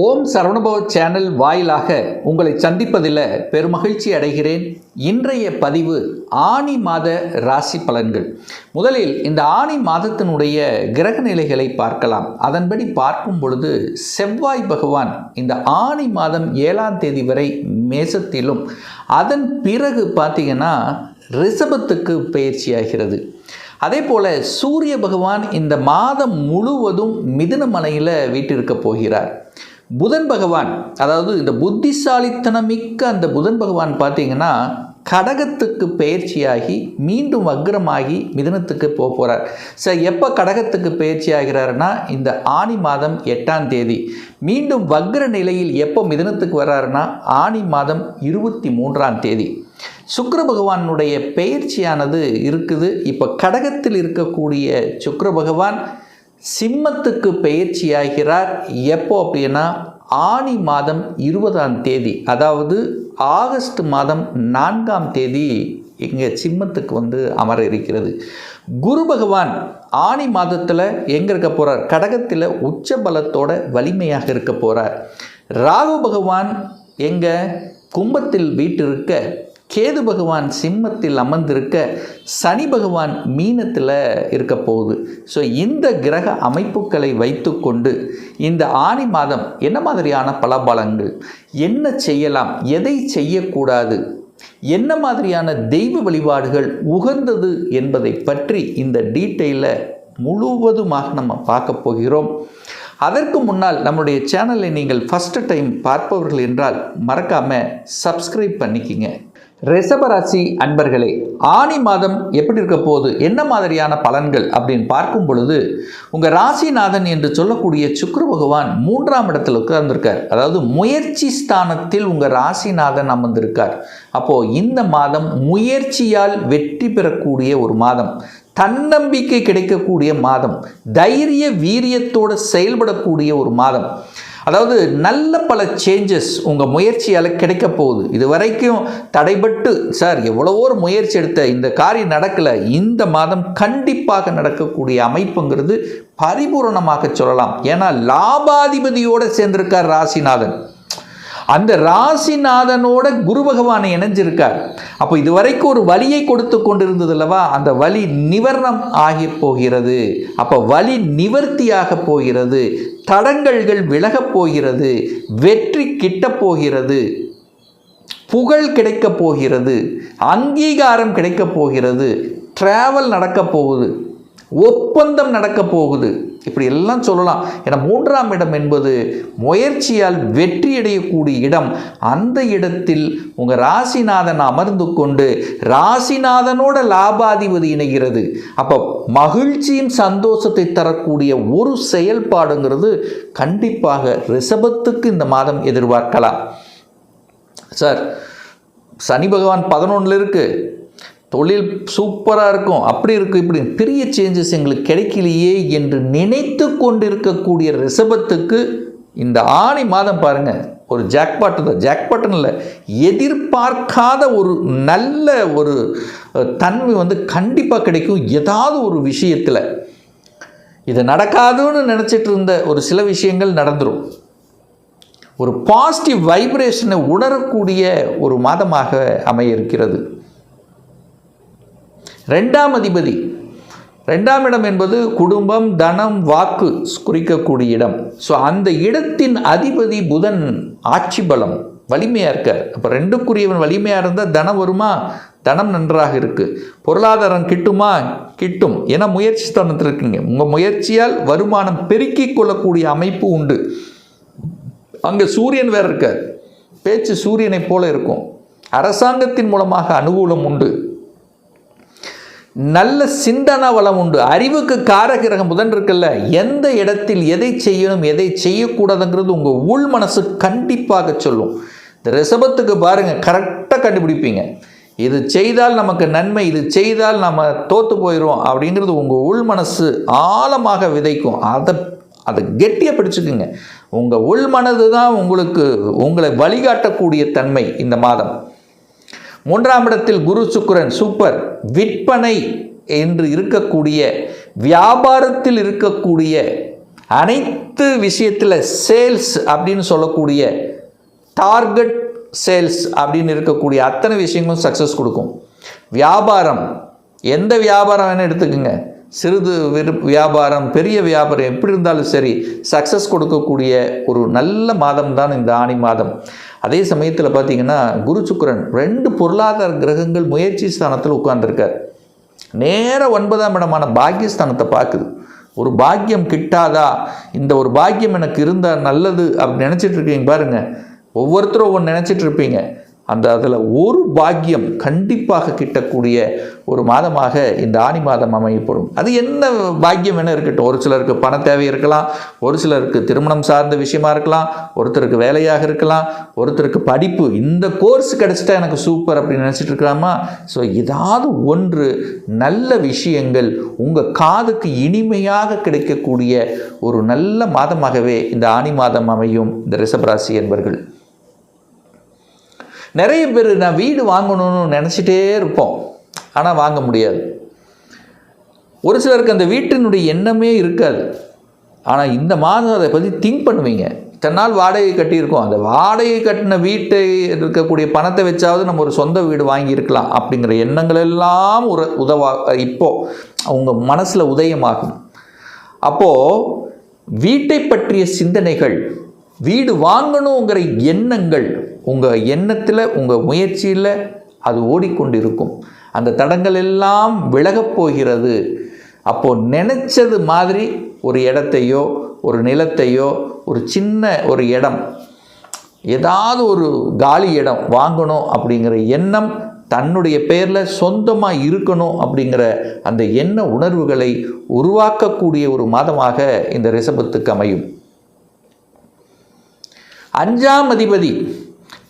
ஓம் Saravanabhava channel வாயிலாக உங்களை சந்திப்பதில் பெருமகிழ்ச்சி அடைகிறேன். இன்றைய பதிவு ஆனி மாத ராசி பலன்கள். முதலில் இந்த ஆனி மாதத்தினுடைய கிரக நிலைகளை பார்க்கலாம். அதன்படி பார்க்கும் பொழுது செவ்வாய் பகவான் இந்த ஆனி மாதம் 7ஆம் தேதி வரை மேசத்திலும் அதன் பிறகு பார்த்தீங்கன்னா ரிஷபத்துக்கு பயிற்சியாகிறது. அதே போல் சூரிய பகவான் இந்த மாதம் முழுவதும் மிதுன மலையில் வீட்டிருக்க போகிறார். புதன் பகவான், அதாவது இந்த புத்திசாலித்தனமிக்க அந்த புதன் பகவான் பார்த்தீங்கன்னா கடகத்துக்கு பயிற்சியாகி மீண்டும் வக்ரமாகி மிதுனத்துக்கு போகிறார். சார் எப்போ கடகத்துக்கு பயிற்சி ஆகிறாருன்னா இந்த ஆனி மாதம் 8ஆம் தேதி. மீண்டும் வக்ர நிலையில் எப்போ மிதுனத்துக்கு வர்றாருன்னா ஆனி மாதம் 23ஆம் தேதி. சுக்கிர பகவானுடைய பயிற்சியானது இருக்குது. இப்போ கடகத்தில் இருக்கக்கூடிய சுக்கிர பகவான் சிம்மத்துக்கு பயிற்சியாகிறார். எப்போ அப்படின்னா ஆனி மாதம் 20ஆம் தேதி, அதாவது ஆகஸ்ட் மாதம் 4ஆம் தேதி இங்கே சிம்மத்துக்கு அமர இருக்கிறது. குரு பகவான் ஆனி மாதத்தில் எங்கே இருக்க போகிறார்? கடகத்தில் உச்ச பலத்தோட வலிமையாக இருக்க போகிறார். ராகு பகவான் எங்கே? கும்பத்தில் வீட்டிருக்க, கேது பகவான் சிம்மத்தில் அமர்ந்திருக்க, சனி பகவான் மீனத்தில் இருக்க போகுது. ஸோ இந்த கிரக அமைப்புகளை வைத்துக்கொண்டு இந்த ஆனி மாதம் என்ன மாதிரியான பலபலங்கள், என்ன செய்யலாம், எதை செய்யக்கூடாது, என்ன மாதிரியான தெய்வ வழிபாடுகள் உகந்தது என்பதை பற்றி இந்த டீட்டெயிலை முழுவதுமாக நம்ம பார்க்க போகிறோம். அதற்கு முன்னால் நம்முடைய சேனலை நீங்கள் ஃபஸ்ட்டு டைம் பார்ப்பவர்கள் என்றால் மறக்காமல் சப்ஸ்கிரைப் பண்ணிக்கிங்க. ரிஷபராசி அன்பர்களே, ஆனி மாதம் எப்படி இருக்க போகுது, என்ன மாதிரியான பலன்கள் அப்படின்னு பார்க்கும் பொழுது உங்கள் ராசிநாதன் என்று சொல்லக்கூடிய சுக்கிர பகவான் 3ஆம் இடத்துல உட்கார்ந்திருக்கார். அதாவது முயற்சி ஸ்தானத்தில் உங்கள் ராசிநாதன் அமர்ந்திருக்கார். அப்போது இந்த மாதம் முயற்சியால் வெற்றி பெறக்கூடிய ஒரு மாதம், தன்னம்பிக்கை கிடைக்கக்கூடிய மாதம், தைரிய வீரியத்தோடு செயல்படக்கூடிய ஒரு மாதம். அதாவது நல்ல பல சேஞ்சஸ் உங்கள் முயற்சியால் கிடைக்க போகுது. இது வரைக்கும் தடைபட்டு சார் எவ்வளவோ ஒரு முயற்சி எடுத்த இந்த காரியம் நடக்கலை, இந்த மாதம் கண்டிப்பாக நடக்கக்கூடிய அமைப்புங்கிறது பரிபூரணமாக சொல்லலாம். ஏன்னா லாபாதிபதியோடு சேர்ந்திருக்கார் ராசிநாதன். அந்த ராசிநாதனோட குரு பகவானை இணைஞ்சிருக்கார். அப்போ இதுவரைக்கும் ஒரு வலியை கொடுத்து கொண்டிருந்தது அல்லவா, அந்த வலி நிவர்ணம் ஆகி போகிறது. அப்போ வலி நிவர்த்தியாக போகிறது, தடங்கல்கள் விலகப் போகிறது, வெற்றி கிட்டப் போகிறது, புகழ் கிடைக்கப் போகிறது, அங்கீகாரம் கிடைக்கப் போகிறது, டிராவல் நடக்கப் போகுது, ஒப்பந்தம் நடக்கப் போகுது, இப்படி எல்லாம் சொல்லலாம். ஏன்னா 3ஆம் இடம் என்பது முயற்சியால் வெற்றியடையக்கூடிய இடம். அந்த இடத்தில் உங்கள் ராசிநாதன் அமர்ந்து கொண்டு ராசிநாதனோட லாபாதிபதி இணைகிறது. அப்போ மகிழ்ச்சியும் சந்தோஷத்தை தரக்கூடிய ஒரு செயல்பாடுங்கிறது கண்டிப்பாக ரிஷபத்துக்கு இந்த மாதம் எதிர்பார்க்கலாம். சார் சனி பகவான் 11 இருக்குது, தொழில் சூப்பராக இருக்கும், அப்படி இருக்கும், இப்படி பெரிய சேஞ்சஸ் எங்களுக்கு கிடைக்கலையே என்று நினைத்து கொண்டிருக்கக்கூடிய ரிஷபத்துக்கு இந்த ஆனி மாதம் பாருங்கள் ஒரு ஜாக்பாட்டு தான். ஜாக்பாட்டுன்னு இல்லை, எதிர்பார்க்காத ஒரு நல்ல ஒரு தன்மை கண்டிப்பாக கிடைக்கும். ஏதாவது ஒரு விஷயத்தில் இது நடக்காதுன்னு நினச்சிட்டு இருந்த ஒரு சில விஷயங்கள் நடந்துடும். ஒரு பாசிட்டிவ் வைப்ரேஷனை உணரக்கூடிய ஒரு மாதமாக அமைய இருக்கிறது. 2ஆம் அதிபதி, 2ஆம் இடம் என்பது குடும்பம், தனம், வாக்கு குறிக்கக்கூடிய இடம். ஸோ அந்த இடத்தின் அதிபதி புதன் ஆட்சி பலம் வலிமையாக இருக்கார். அப்போ 2க்குரியவன் வலிமையாக இருந்தால் தனம் வருமா? தனம் நன்றாக இருக்குது. பொருளாதாரம் கிட்டுமா? கிட்டும். ஏன்னா முயற்சி ஸ்தானத்தில் இருக்கீங்க. உங்கள் முயற்சியால் வருமானம் பெருக்கிக் கொள்ளக்கூடிய அமைப்பு உண்டு. அங்கே சூரியன் வேறு இருக்கார், பேச்சு சூரியனை போல இருக்கும். அரசாங்கத்தின் மூலமாக அனுகூலம் உண்டு, நல்ல சிந்தன வளம் உண்டு. அறிவுக்கு காரகிரகம் புதன் இருக்குல்ல, எந்த இடத்தில் எதை செய்யணும் எதை செய்யக்கூடாதுங்கிறது உங்கள் உள் மனசு கண்டிப்பாக சொல்லும். இந்த ரிஷபத்துக்கு பாருங்கள், கரெக்டாக கண்டுபிடிப்பீங்க. இது செய்தால் நமக்கு நன்மை, இது செய்தால் நம்ம தோற்று போயிடும் அப்படிங்கிறது உங்கள் உள் மனசு ஆழமாக விதைக்கும். அதை கெட்டியாக பிடிச்சுக்குங்க. உங்கள் உள் மனது தான் உங்களை வழிகாட்டக்கூடிய தன்மை இந்த மாதம். 3ஆம் இடத்தில் குரு சுக்கிரன் சூப்பர். விற்பனை என்று இருக்கக்கூடிய, வியாபாரத்தில் இருக்கக்கூடிய அனைத்து விஷயத்தில் சேல்ஸ் அப்படின்னு சொல்லக்கூடிய டார்கெட் சேல்ஸ் அப்படின்னு இருக்கக்கூடிய அத்தனை விஷயங்களும் சக்ஸஸ் கொடுக்கும். வியாபாரம், எந்த வியாபாரம் வேணால் எடுத்துக்கோங்க, சிறிது வியாபாரம் பெரிய வியாபாரம் எப்படி இருந்தாலும் சரி சக்ஸஸ் கொடுக்கக்கூடிய ஒரு நல்ல மாதம் தான் இந்த ஆனி மாதம். அதே சமயத்தில் பார்த்திங்கன்னா குரு சுக்கிரன் 2 பொருளாதார கிரகங்கள் முயற்சி ஸ்தானத்தில் உட்கார்ந்துருக்கார். நேர 9ஆம் இடமான பாக்கியஸ்தானத்தை பார்க்குது. ஒரு பாக்கியம் கிட்டாதா, இந்த ஒரு பாக்கியம் எனக்கு இருந்தால் நல்லது அப்படி நினச்சிட்டு இருக்கீங்க பாருங்கள். ஒவ்வொருத்தரும் ஒவ்வொன்று நினச்சிட்டு இருப்பீங்க. அதில் ஒரு பாக்கியம் கண்டிப்பாக கிட்டக்கூடிய ஒரு மாதமாக இந்த ஆனி மாதம் அமையப்படும். அது என்ன பாக்கியம் என்ன இருக்கட்டும். ஒரு சிலருக்கு பண தேவை இருக்கலாம், ஒரு சிலருக்கு திருமணம் சார்ந்த விஷயமா இருக்கலாம், ஒருத்தருக்கு வேலையாக இருக்கலாம், ஒருத்தருக்கு படிப்பு, இந்த கோர்ஸ் கிடச்சிட்டா எனக்கு சூப்பர் அப்படின்னு நினச்சிட்டு இருக்கலாமா. ஸோ ஏதாவது ஒன்று நல்ல விஷயங்கள் உங்கள் காதுக்கு இனிமையாக கிடைக்கக்கூடிய ஒரு நல்ல மாதமாகவே இந்த ஆனி மாதம் அமையும். இந்த ரிஷபராசி என்பர்கள் நிறைய பேர் நான் வீடு வாங்கணும்னு நினச்சிட்டே இருப்போம், ஆனால் வாங்க முடியாது. ஒரு சிலருக்கு அந்த வீட்டினுடைய எண்ணமே இருக்காது, ஆனால் இந்த மாதம் அதை பற்றி திங்க் பண்ணுவீங்க. இத்தனை நாள் வாடகை கட்டியிருக்கோம், அந்த வாடகை கட்டின வீட்டை இருக்கக்கூடிய பணத்தை வச்சாவது நம்ம ஒரு சொந்த வீடு வாங்கியிருக்கலாம் அப்படிங்கிற எண்ணங்கள் எல்லாம் இப்போது அவங்க மனசில் உதயமாகும். அப்போது வீட்டை பற்றிய சிந்தனைகள், வீடு வாங்கணுங்கிற எண்ணங்கள் உங்கள் எண்ணத்தில் உங்கள் முயற்சியில் அது ஓடிக்கொண்டிருக்கும். அந்த தடங்கள் எல்லாம் விலகப் போகிறது. அப்போது நினச்சது மாதிரி ஒரு இடத்தையோ ஒரு நிலத்தையோ ஒரு சின்ன ஒரு இடம், ஏதாவது ஒரு காலி இடம் வாங்கணும் அப்படிங்கிற எண்ணம், தன்னுடைய பேரில் சொந்தமாக இருக்கணும் அப்படிங்கிற அந்த எண்ண உணர்வுகளை உருவாக்கக்கூடிய ஒரு மாதமாக இந்த ரிஷபத்துக்கு அமையும். 5ஆம் அதிபதி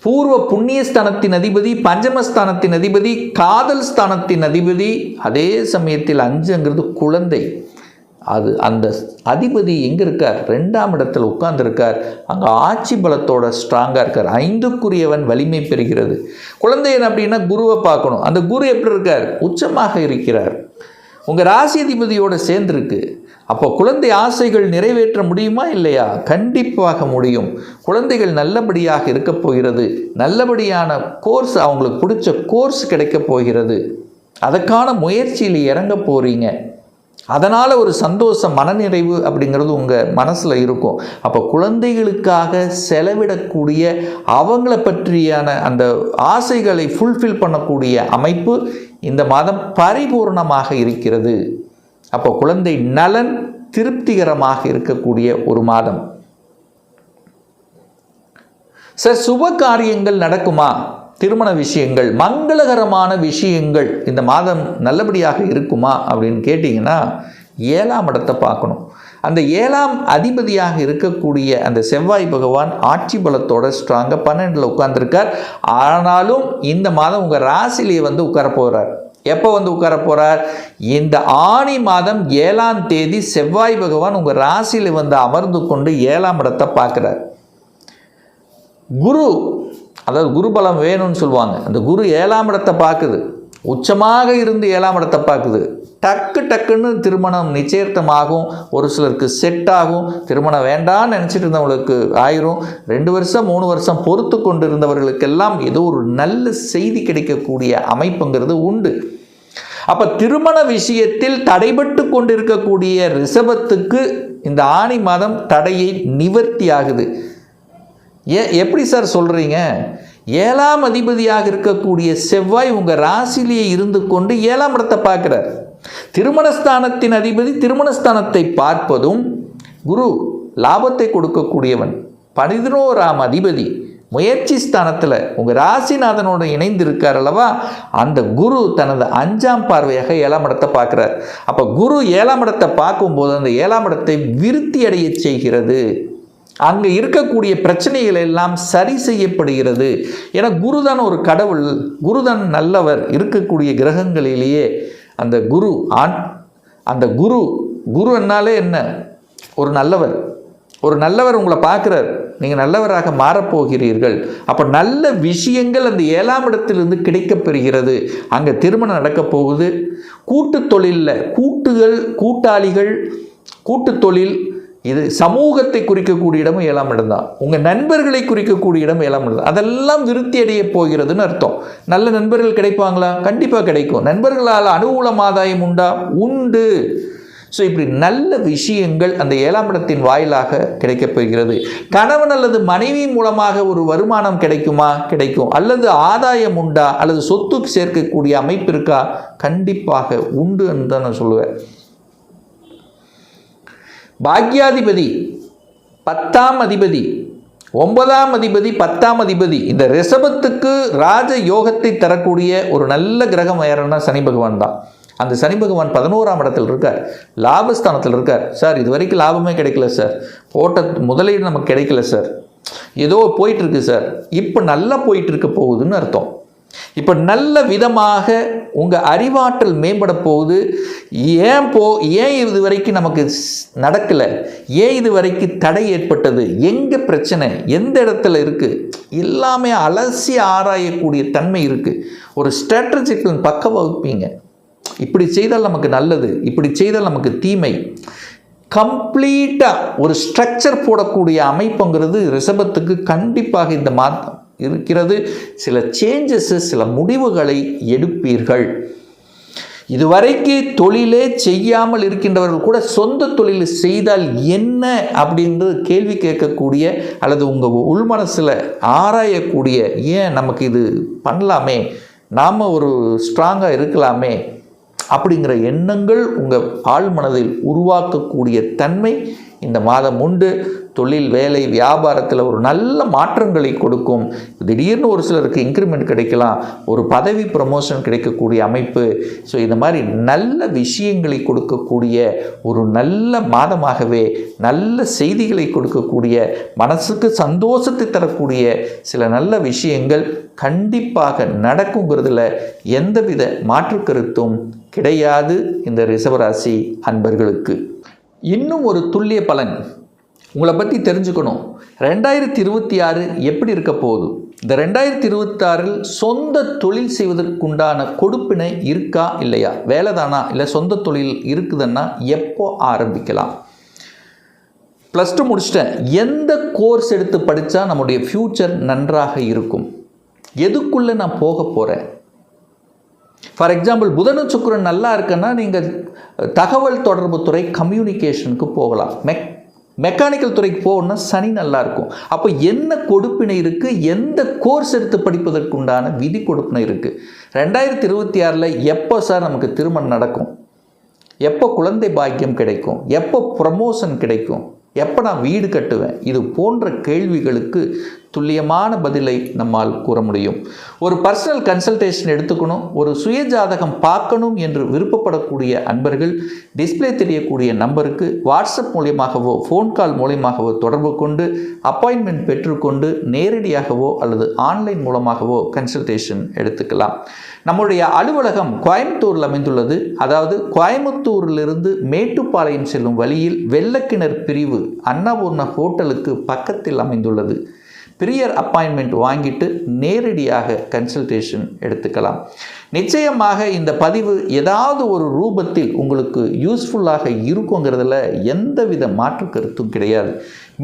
பூர்வ புண்ணியஸ்தானத்தின் அதிபதி, பஞ்சமஸ்தானத்தின் அதிபதி, காதல் ஸ்தானத்தின் அதிபதி. அதே சமயத்தில் 5ங்கிறது குழந்தை. அந்த அதிபதி எங்கே இருக்கார்? 2ஆம் இடத்தில் உட்கார்ந்துருக்கார். அங்கே ஆட்சி பலத்தோட ஸ்ட்ராங்காக இருக்கார். 5க்குரியவன் வலிமை பெறுகிறது. குழந்தையன் அப்படின்னா குருவை பார்க்கணும். அந்த குரு எப்படி இருக்கார்? உச்சமாக இருக்கிறார். உங்கள் ராசி அதிபதியோடு சேர்ந்துருக்கு. அப்போ குழந்தை ஆசைகள் நிறைவேற்ற முடியுமா இல்லையா? கண்டிப்பாக முடியும். குழந்தைகள் நல்லபடியாக இருக்க போகிறது. நல்லபடியான கோர்ஸ், அவங்களுக்கு பிடிச்ச கோர்ஸ் கிடைக்க போகிறது. அதுக்கான முயற்சியில் இறங்க போகிறீங்க. அதனால் ஒரு சந்தோஷம், மனநிறைவு அப்படிங்கிறது உங்கள் மனசில் இருக்கும். அப்போ குழந்தைகளுக்காக செலவிடக்கூடிய, அவங்கள பற்றியான அந்த ஆசைகளை ஃபுல்ஃபில் பண்ணக்கூடிய அமைப்பு இந்த மாதம் பரிபூர்ணமாக இருக்கிறது. அப்போ குழந்தை நலன் திருப்திகரமாக இருக்கக்கூடிய ஒரு மாதம். சார், சுப காரியங்கள் நடக்குமா? திருமண விஷயங்கள், மங்களகரமான விஷயங்கள் இந்த மாதம் நல்லபடியாக இருக்குமா அப்படின்னு கேட்டிங்கன்னா 7ஆம் இடத்தை பார்க்கணும். அந்த 7ஆம் அதிபதியாக இருக்கக்கூடிய அந்த செவ்வாய் பகவான் ஆட்சி பலத்தோட ஸ்ட்ராங்காக 12ல் உட்கார்ந்துருக்கார். ஆனாலும் இந்த மாதம் உங்கள் ராசிலேயே உட்கார போகிறார். எப்போ உட்கார போகிறார்? இந்த ஆனி மாதம் 7ஆம் தேதி செவ்வாய் பகவான் உங்கள் ராசியில் அமர்ந்து கொண்டு 7ஆம் இடத்தை பார்க்குறார். குரு, அதாவது குருபலம் வேணும்னு சொல்லுவாங்க. அந்த குரு 7ஆம் இடத்தை பார்க்குது. உச்சமாக இருந்து 7ஆம் இடத்தை பார்க்குது. டக்குன்னு திருமணம் நிச்சயர்த்தமாகும். ஒரு சிலருக்கு செட் ஆகும். திருமணம் வேண்டான்னு நினச்சிட்டு இருந்தவங்களுக்கு ஆயிரும். 2 வருஷம் 3 வருஷம் பொறுத்து கொண்டு இருந்தவர்களுக்கெல்லாம் ஏதோ ஒரு நல்ல செய்தி கிடைக்கக்கூடிய அமைப்புங்கிறது உண்டு. அப்போ திருமண விஷயத்தில் தடைபட்டு கொண்டிருக்கக்கூடிய ரிஷபத்துக்கு இந்த ஆனி மாதம் தடையை நிவர்த்தி ஆகுது. எப்படி சார் சொல்கிறீங்க? 7ஆம் அதிபதியாக இருக்கக்கூடிய செவ்வாய் உங்கள் ராசிலேயே இருந்து கொண்டு 7ஆம் இடத்தை பார்க்குறார். திருமணஸ்தானத்தின் அதிபதி திருமணஸ்தானத்தை பார்ப்பதும், குரு லாபத்தை கொடுக்கக்கூடியவன், 11ஆம் அதிபதி முயற்சி ஸ்தானத்தில் உங்கள் ராசிநாதனோடு இணைந்து இருக்கார் அல்லவா, அந்த குரு தனது 5ஆம் பார்வையாக 7ஆம் இடத்தை பார்க்குறார். அப்போ குரு 7ஆம் இடத்தை பார்க்கும்போது அந்த 7ஆம் இடத்தை விருத்தி அடைய செய்கிறது. அங்கே இருக்கக்கூடிய பிரச்சனைகள் எல்லாம் சரி செய்யப்படுகிறது. ஏன்னா குருதான் ஒரு கடவுள், குருதான் நல்லவர். இருக்கக்கூடிய கிரகங்களிலேயே அந்த குரு அந்த குரு என்னாலே என்ன, ஒரு நல்லவர் உங்களை பார்க்குறார். நீங்கள் நல்லவராக மாறப்போகிறீர்கள். அப்போ நல்ல விஷயங்கள் அந்த 7ஆம் இடத்திலிருந்து கிடைக்கப்பெறுகிறது. அங்கே திருமணம் நடக்க போகுது. கூட்டு தொழிலில் கூட்டாளிகள், கூட்டு தொழில், இது சமூகத்தை குறிக்கக்கூடிய இடமும் 7ஆம் இடம் தான். உங்கள் நண்பர்களை குறிக்கக்கூடிய இடம் 7ஆம் இடம். அதெல்லாம் விருத்தி அடைய போகிறதுன்னு அர்த்தம். நல்ல நண்பர்கள் கிடைப்பாங்களா? கண்டிப்பாக கிடைக்கும். நண்பர்களால் அனுகூலம் ஆதாயம் உண்டா? உண்டு. ஸோ இப்படி நல்ல விஷயங்கள் அந்த 7ஆம் இடத்தின் வாயிலாக கிடைக்கப் போகிறது. கணவன் அல்லது மனைவி மூலமாக ஒரு வருமானம் கிடைக்குமா? கிடைக்கும். அல்லது ஆதாயம் உண்டா? அல்லது சொத்துக்கு சேர்க்கக்கூடிய அமைப்பு இருக்கா? கண்டிப்பாக உண்டு என்று தான் நான் சொல்லுவேன். பாக்யாதிபதி 10ஆம் அதிபதி, 9ஆம் அதிபதி, 10ஆம் அதிபதி, இந்த ரிஷபத்துக்கு ராஜ யோகத்தை தரக்கூடிய ஒரு நல்ல கிரகம் யாருன்னா சனி பகவான் தான். அந்த சனி பகவான் 11ஆம் இடத்தில் இருக்கார், லாபஸ்தானத்தில் இருக்கார். சார் இது வரைக்கும் லாபமே கிடைக்கல சார், போட்ட முதலீடு நமக்கு கிடைக்கல சார், ஏதோ போயிட்டுருக்கு சார், இப்போ நல்லா போயிட்டு இருக்க போகுதுன்னு அர்த்தம். இப்போ நல்ல விதமாக உங்கள் அறிவாற்றல் மேம்பட போகுது. ஏன் இது வரைக்கும் நமக்கு நடக்கலை, ஏன் இது வரைக்கும் தடை ஏற்பட்டது, எங்கே பிரச்சனை, எந்த இடத்துல இருக்குது, எல்லாமே அலசி ஆராயக்கூடிய தன்மை இருக்குது. ஒரு ஸ்ட்ராட்டஜிக்கல் பக்க வகுப்பீங்க. இப்படி செய்தால் நமக்கு நல்லது, இப்படி செய்தால் நமக்கு தீமை, கம்ப்ளீட்டாக ஒரு ஸ்ட்ரக்சர் போடக்கூடிய அமைப்புங்கிறது ரிஷபத்துக்கு கண்டிப்பாக இந்த மாதம் இருக்கிறது. சில சேஞ்சஸ், சில முடிவுகளை எடுப்பீர்கள். இதுவரைக்கு தொழிலே செய்யாமல் இருக்கின்றவர்கள் கூட சொந்த தொழில் செய்தால் என்ன அப்படின்றது கேள்வி கேட்கக்கூடிய அல்லது உங்கள் உள்மனசில் ஆராயக்கூடிய, ஏன் நமக்கு இது பண்ணலாமே, நாம் ஒரு ஸ்ட்ராங்காக இருக்கலாமே அப்படிங்கிற எண்ணங்கள் உங்கள் ஆழ்மனதில் உருவாக்கக்கூடிய தன்மை இந்த மாதம் உண்டு. தொழில், வேலை, வியாபாரத்தில் ஒரு நல்ல மாற்றங்களை கொடுக்கும். திடீர்னு ஒரு சிலருக்கு இன்க்ரிமெண்ட் கிடைக்கலாம், ஒரு பதவி ப்ரமோஷன் கிடைக்கக்கூடிய அமைப்பு. ஸோ இந்த மாதிரி நல்ல விஷயங்களை கொடுக்கக்கூடிய ஒரு நல்ல மாதமாகவே, நல்ல செய்திகளை கொடுக்கக்கூடிய, மனசுக்கு சந்தோஷத்தை தரக்கூடிய சில நல்ல விஷயங்கள் கண்டிப்பாக நடக்குங்கிறதுல எந்தவித மாற்று கருத்தும் கிடையாது இந்த ரிஷபராசி அன்பர்களுக்கு. இன்னும் ஒரு துல்லிய பலன் உங்களை பற்றி தெரிஞ்சுக்கணும். 2026 எப்படி இருக்க போகுது? இந்த 2026 சொந்த தொழில் செய்வதற்குண்டான கொடுப்பினை இருக்கா இல்லையா? வேலை தானா, இல்லை சொந்த தொழில் இருக்குதுன்னா எப்போ ஆரம்பிக்கலாம்? +2 முடிச்சிட்டேன், எந்த கோர்ஸ் எடுத்து படித்தா நம்முடைய ஃப்யூச்சர் நன்றாக இருக்கும், எதுக்குள்ளே நான் போக போகிறேன்? ஃபார் எக்ஸாம்பிள் புதனும் சுக்கிரன் நல்லா இருக்குன்னா நீங்கள் தகவல் தொடர்பு துறை, கம்யூனிகேஷனுக்கு போகலாம். மெக்கானிக்கல் துறைக்கு போகணும்னா சனி நல்லா இருக்கும். அப்போ என்ன கொடுப்பினை இருக்குது, எந்த கோர்ஸ் எடுத்து படிப்பதற்குண்டான விதி கொடுப்பினை இருக்குது? 2026 எப்போ சார் நமக்கு திருமணம் நடக்கும், எப்போ குழந்தை பாக்கியம் கிடைக்கும், எப்போ ப்ரமோஷன் கிடைக்கும், எப்போ நான் வீடு கட்டுவேன்? இது போன்ற கேள்விகளுக்கு துல்லியமான பதிலை நம்மால் கூற முடியும். ஒரு பர்சனல் கன்சல்டேஷன் எடுத்துக்கணும், ஒரு சுயஜாதகம் பார்க்கணும் என்று விருப்பப்படக்கூடிய அன்பர்கள் டிஸ்பிளே தெரியக்கூடிய நம்பருக்கு வாட்ஸ்அப் மூலியமாகவோ ஃபோன் கால் மூலியமாகவோ தொடர்பு கொண்டு அப்பாயின்மெண்ட் பெற்றுக்கொண்டு நேரடியாகவோ அல்லது ஆன்லைன் மூலமாகவோ கன்சல்டேஷன் எடுத்துக்கலாம். நம்முடைய அலுவலகம் கோயம்புத்தூரில் அமைந்துள்ளது. அதாவது கோயம்புத்தூரிலிருந்து மேட்டுப்பாளையம் செல்லும் வழியில் வெள்ளக்கிணர் பிரிவு அன்னபூர்ணா ஹோட்டலுக்கு பக்கத்தில் அமைந்துள்ளது. ப்ரியர் அப்பாயின்மெண்ட் வாங்கிட்டு நேரடியாக கன்சல்டேஷன் எடுத்துக்கலாம். நிச்சயமாக இந்த பதிவு ஏதாவது ஒரு ரூபத்தில் உங்களுக்கு யூஸ்ஃபுல்லாக இருக்குங்கிறதுல எந்தவித மாற்று கருத்தும் கிடையாது.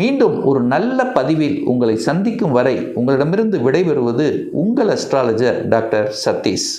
மீண்டும் ஒரு நல்ல பதிவில் உங்களை சந்திக்கும் வரை உங்களிடமிருந்து விடைபெறுவது உங்கள் அஸ்ட்ராலஜர் டாக்டர் சதீஷ்.